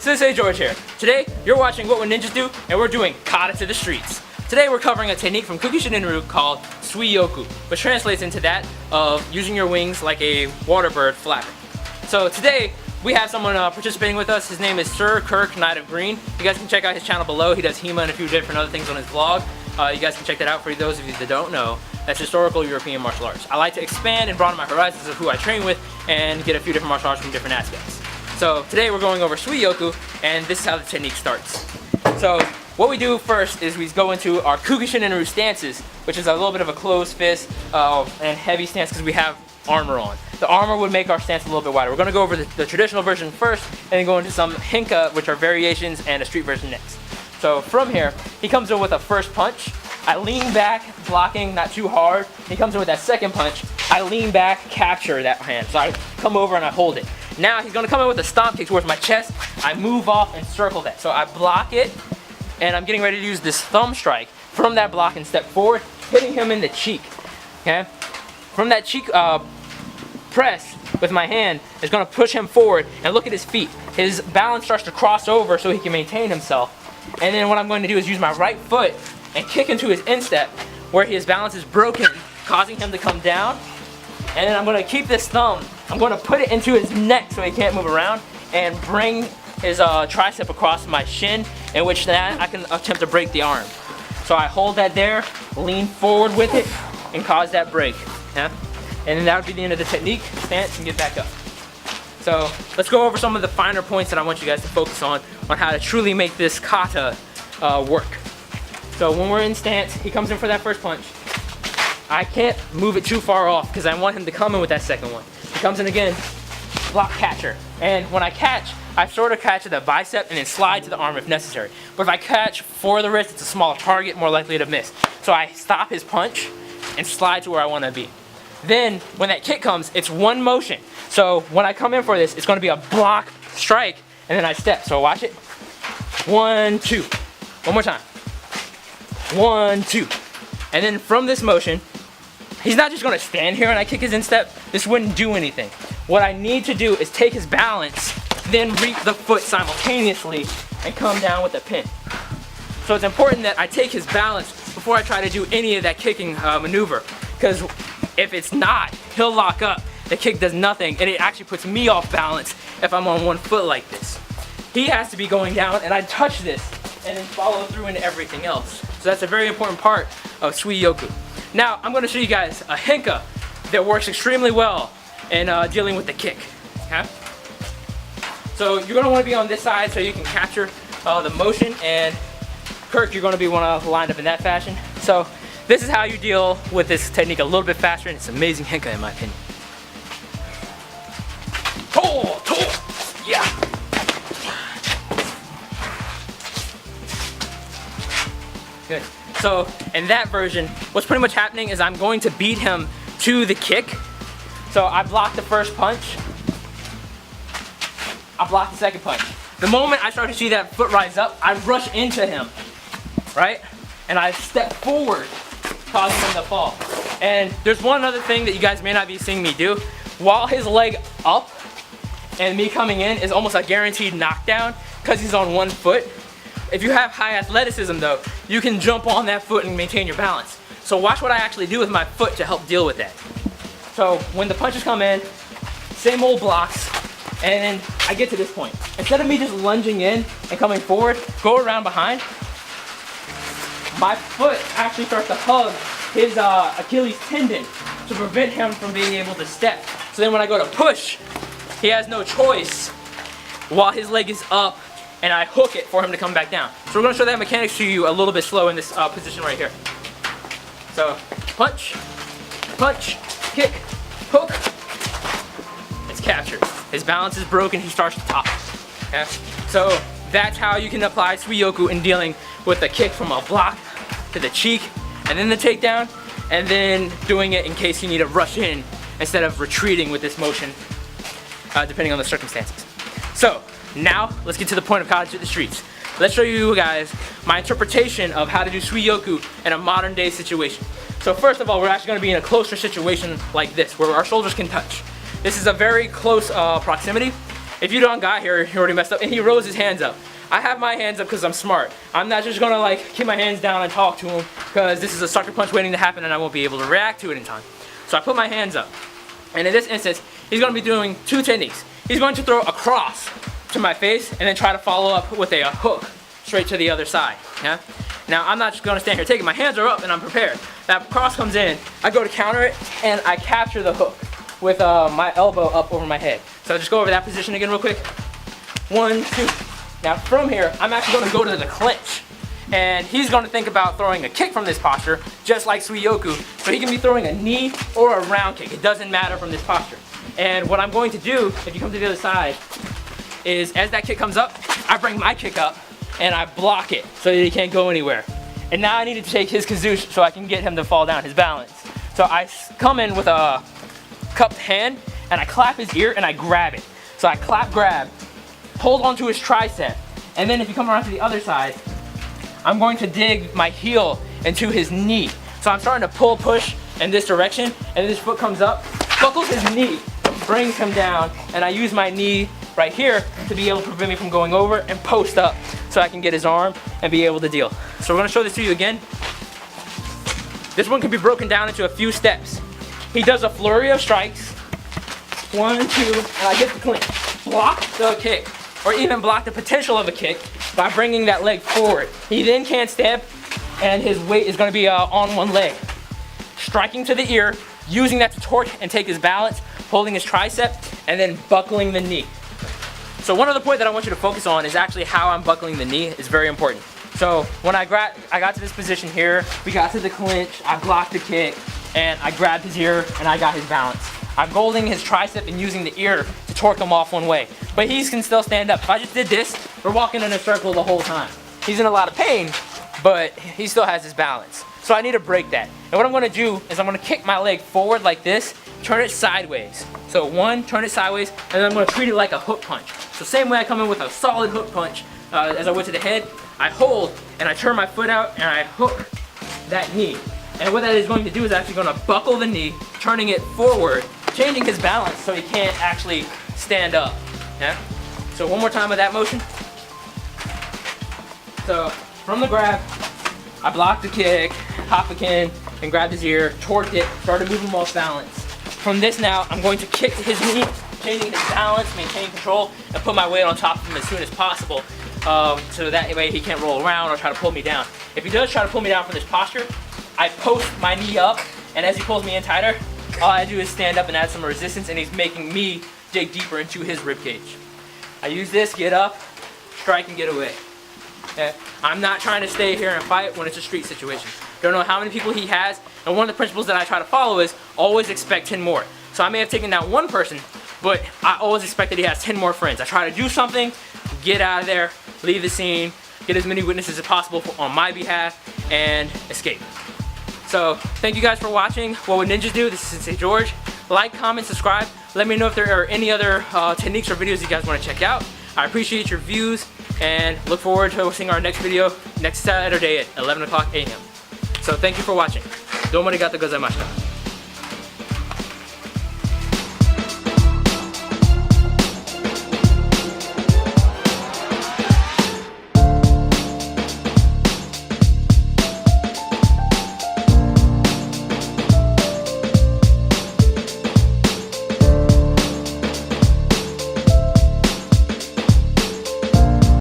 Sensei George here. Today, you're watching What Would Ninjas Do, and we're doing Kata to the streets. Today, we're covering a technique from Kukishinden Ryu called Yoku, which translates into that of using your wings like a water bird flapping. So today, we have someone participating with us. His name is Sir Kirk Knight of Green. You guys can check out his channel below. He does HEMA and a few different other things on his vlog. You guys can check that out for those of you that don't know. That's historical European martial arts. I like to expand and broaden my horizons of who I train with and get a few different martial arts from different aspects. So today we're going over Yoku, and this is how the technique starts. So what we do first is we go into our Kukishinden Ryu stances, which is a little bit of a closed fist and heavy stance because we have armor on. The armor would make our stance a little bit wider. We're going to go over the traditional version first and then go into some henka, which are variations, and a street version next. So from here, he comes in with a first punch. I lean back, blocking, not too hard. He comes in with that second punch. I lean back, capture that hand. So I come over and I hold it. Now he's gonna come in with a stomp kick towards my chest. I move off and circle that. So I block it, and I'm getting ready to use this thumb strike from that block and step forward, hitting him in the cheek. Okay? From that cheek press with my hand is gonna push him forward, and look at his feet. His balance starts to cross over so he can maintain himself. And then what I'm going to do is use my right foot and kick into his instep where his balance is broken, causing him to come down. And then I'm going to keep this thumb, I'm going to put it into his neck so he can't move around, and bring his tricep across my shin, in which that I can attempt to break the arm. So I hold that there, lean forward with it, and cause that break. Yeah? And then that would be the end of the technique. Stance and get back up. So let's go over some of the finer points that I want you guys to focus on how to truly make this kata work. So when we're in stance, he comes in for that first punch. I can't move it too far off because I want him to come in with that second one. He comes in again, block catcher. And when I catch, I sort of catch at the bicep and then slide to the arm if necessary. But if I catch for the wrist, it's a smaller target, more likely to miss. So I stop his punch and slide to where I want to be. Then when that kick comes, it's one motion. So when I come in for this, it's going to be a block strike, and then I step. So watch it. 1, 2. One more time. 1, 2. And then from this motion, he's not just going to stand here and I kick his instep. This wouldn't do anything. What I need to do is take his balance, then reap the foot simultaneously and come down with a pin. So it's important that I take his balance before I try to do any of that kicking maneuver, because if it's not, he'll lock up. The kick does nothing, and it actually puts me off balance if I'm on one foot like this. He has to be going down, and I touch this and then follow through into everything else. So that's a very important part of Yoku. Now I'm going to show you guys a henka that works extremely well in dealing with the kick. Okay? So you're going to want to be on this side so you can capture the motion, and Kirk, you're going to be lined up in that fashion. So this is how you deal with this technique a little bit faster, and it's amazing henka in my opinion. Yeah. Good. So in that version, what's pretty much happening is I'm going to beat him to the kick. So I block the first punch. I block the second punch. The moment I start to see that foot rise up, I rush into him, right? And I step forward, causing him to fall. And there's one other thing that you guys may not be seeing me do. While his leg up and me coming in is almost a guaranteed knockdown because he's on one foot. If you have high athleticism though, you can jump on that foot and maintain your balance. So watch what I actually do with my foot to help deal with that. So when the punches come in, same old blocks, and then I get to this point. Instead of me just lunging in and coming forward, go around behind. My foot actually starts to hug his Achilles tendon to prevent him from being able to step. So then when I go to push, he has no choice while his leg is up, and I hook it for him to come back down. So we're going to show that mechanics to you a little bit slow in this position right here. So punch, punch, kick, hook. It's captured. His balance is broken. He starts to top. Okay? So that's how you can apply Yoku in dealing with the kick from a block to the cheek, and then the takedown, and then doing it in case you need to rush in instead of retreating with this motion, depending on the circumstances. So now let's get to the point of Kata to the streets. Let's show you guys my interpretation of how to do Yoku in a modern day situation. So first of all, we're actually going to be in a closer situation like this, where our shoulders can touch. This is a very close proximity, if you don't got here, you already messed up. And he rose his hands up. I have my hands up because I'm smart. I'm not just gonna like keep my hands down and talk to him because this is a sucker punch waiting to happen and I won't be able to react to it in time. So I put my hands up. And in this instance, he's gonna be doing two techniques. He's going to throw a cross to my face and then try to follow up with a hook straight to the other side. Yeah? Now I'm not just gonna stand here taking, my hands are up and I'm prepared. That cross comes in, I go to counter it and I capture the hook with my elbow up over my head. So I'll just go over that position again real quick. 1, 2. Now from here, I'm actually gonna go to the clinch. And he's gonna think about throwing a kick from this posture, just like Yoku. So he can be throwing a knee or a round kick. It doesn't matter from this posture. And what I'm going to do, if you come to the other side, is as that kick comes up, I bring my kick up and I block it so that he can't go anywhere. And now I need to take his kazoosh so I can get him to fall down, his balance. So I come in with a cupped hand and I clap his ear and I grab it. So I clap, grab, hold onto his tricep, and then if you come around to the other side, I'm going to dig my heel into his knee. So I'm starting to pull, push in this direction, and this foot comes up, buckles his knee, brings him down, and I use my knee right here to be able to prevent me from going over and post up so I can get his arm and be able to deal. So we're gonna show this to you again. This one can be broken down into a few steps. He does a flurry of strikes. 1, 2, and I get the clinch. Block the kick, or even block the potential of a kick by bringing that leg forward. He then can't step, and his weight is gonna be on one leg. Striking to the ear, using that to torque and take his balance, holding his tricep, and then buckling the knee. So one other point that I want you to focus on is actually how I'm buckling the knee. It's very important. So when I got to this position here, we got to the clinch, I blocked the kick, and I grabbed his ear, and I got his balance. I'm holding his tricep and using the ear to torque him off one way. But he can still stand up. If I just did this, we're walking in a circle the whole time. He's in a lot of pain, but he still has his balance. So I need to break that. And what I'm gonna do is I'm gonna kick my leg forward like this, turn it sideways. So 1, turn it sideways, and then I'm gonna treat it like a hook punch. So same way I come in with a solid hook punch, as I went to the head, I hold, and I turn my foot out, and I hook that knee. And what that is going to do is actually gonna buckle the knee, turning it forward, changing his balance so he can't actually stand up. Yeah? So one more time with that motion. So from the grab, I blocked the kick, hop again, and grabbed his ear, torqued it, started moving him off balance. From this now, I'm going to kick his knee, changing his balance, maintaining control, and put my weight on top of him as soon as possible, so that way he can't roll around or try to pull me down. If he does try to pull me down from this posture, I post my knee up, and as he pulls me in tighter, all I do is stand up and add some resistance, and he's making me dig deeper into his ribcage. I use this, get up, strike, and get away. Okay? I'm not trying to stay here and fight when it's a street situation. Don't know how many people he has, and one of the principles that I try to follow is always expect 10 more. So I may have taken down one person, but I always expect that he has 10 more friends. I try to do something, get out of there, leave the scene, get as many witnesses as possible on my behalf, and escape. So thank you guys for watching What Would Ninjas Do? This is Sensei George. Like, comment, subscribe. Let me know if there are any other techniques or videos you guys want to check out. I appreciate your views and look forward to seeing our next video next Saturday at 11 o'clock a.m. So thank you for watching. どうもありがとうございました。